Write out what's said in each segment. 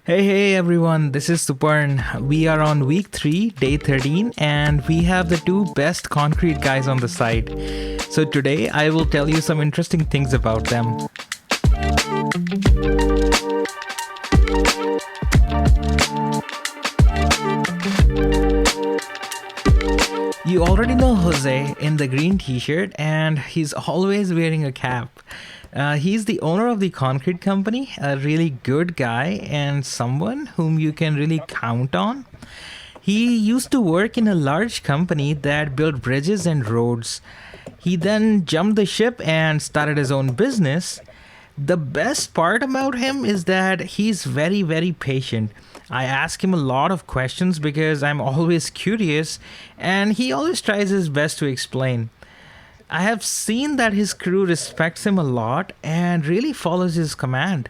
Hey everyone, this is SuparRn. We are on week 3, day 13, and we have the two best concrete guys on the site. So today I will tell you some interesting things about them. You already know Jose in the green t-shirt, and he's always wearing a cap. He's the owner of the concrete company, a really good guy and someone whom you can really count on. He used to work in a large company that built bridges and roads. He then jumped the ship and started his own business. The best part about him is that he's very, very patient. I ask him a lot of questions because I'm always curious, and he always tries his best to explain. I have seen that his crew respects him a lot and really follows his command.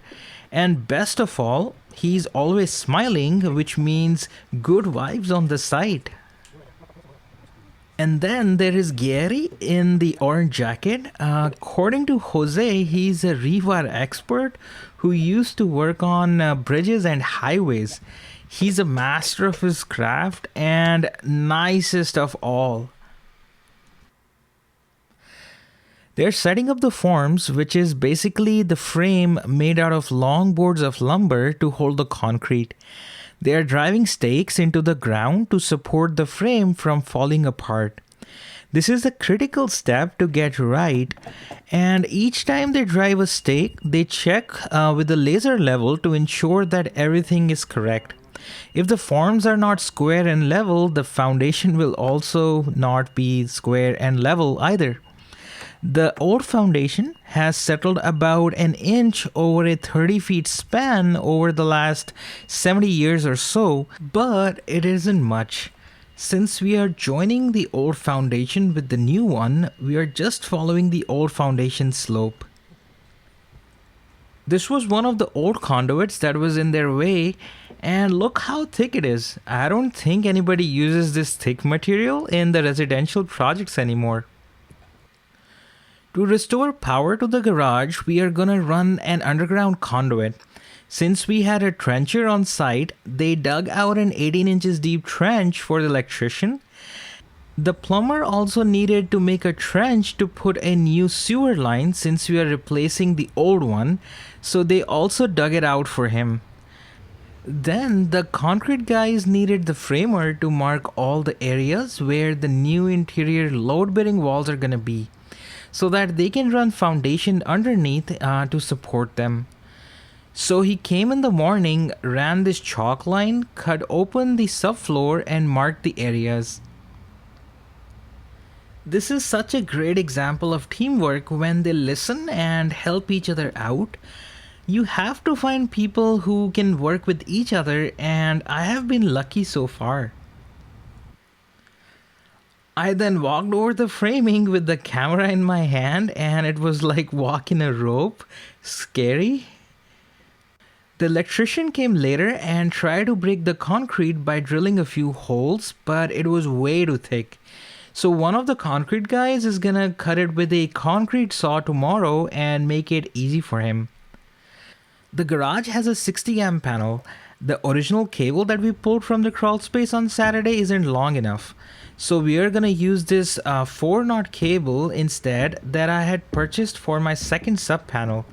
And best of all, he's always smiling, which means good vibes on the site. And then there is Gary in the orange jacket. According to Jose, he's a rewire expert who used to work on bridges and highways. He's a master of his craft and nicest of all. They're setting up the forms, which is basically the frame made out of long boards of lumber to hold the concrete. They are driving stakes into the ground to support the frame from falling apart. This is a critical step to get right, and each time they drive a stake, they check with the laser level to ensure that everything is correct. If the forms are not square and level, the foundation will also not be square and level either. The old foundation has settled about an inch over a 30 feet span over the last 70 years or so, but it isn't much. Since we are joining the old foundation with the new one, we are just following the old foundation slope. This was one of the old conduits that was in their way, and look how thick it is. I don't think anybody uses this thick material in the residential projects anymore. To restore power to the garage, we are gonna run an underground conduit. Since we had a trencher on site, they dug out an 18 inches deep trench for the electrician. The plumber also needed to make a trench to put a new sewer line since we are replacing the old one, so they also dug it out for him. Then the concrete guys needed the framer to mark all the areas where the new interior load-bearing walls are gonna be, so that they can run foundation underneath to support them. So he came in the morning, ran this chalk line, cut open the subfloor and marked the areas. This is such a great example of teamwork when they listen and help each other out. You have to find people who can work with each other, and I have been lucky so far. I then walked over the framing with the camera in my hand, and it was like walking a rope. Scary. The electrician came later and tried to break the concrete by drilling a few holes, but it was way too thick. So one of the concrete guys is gonna cut it with a concrete saw tomorrow and make it easy for him. The garage has a 60 amp panel. The original cable that we pulled from the crawl space on Saturday isn't long enough. So we are gonna use this 4-knot cable instead that I had purchased for my second sub panel.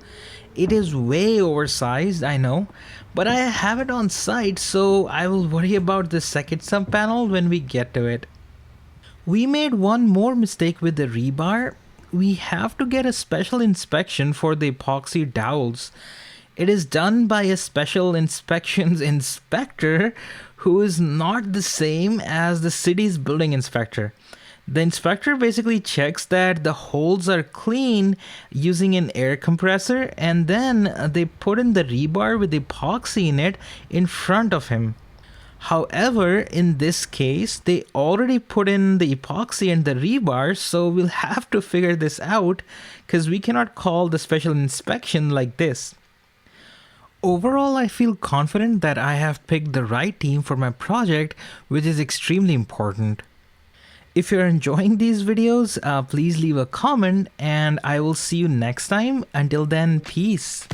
It is way oversized, I know, but I have it on site, so I will worry about the second sub panel when we get to it. We made one more mistake with the rebar. We have to get a special inspection for the epoxy dowels. It is done by a special inspections inspector who is not the same as the city's building inspector. The inspector basically checks that the holes are clean using an air compressor, and then they put in the rebar with epoxy in it in front of him. However, in this case, they already put in the epoxy and the rebar, so we'll have to figure this out because we cannot call the special inspection like this. Overall, I feel confident that I have picked the right team for my project, which is extremely important. If you're enjoying these videos, please leave a comment and I will see you next time. Until then, peace.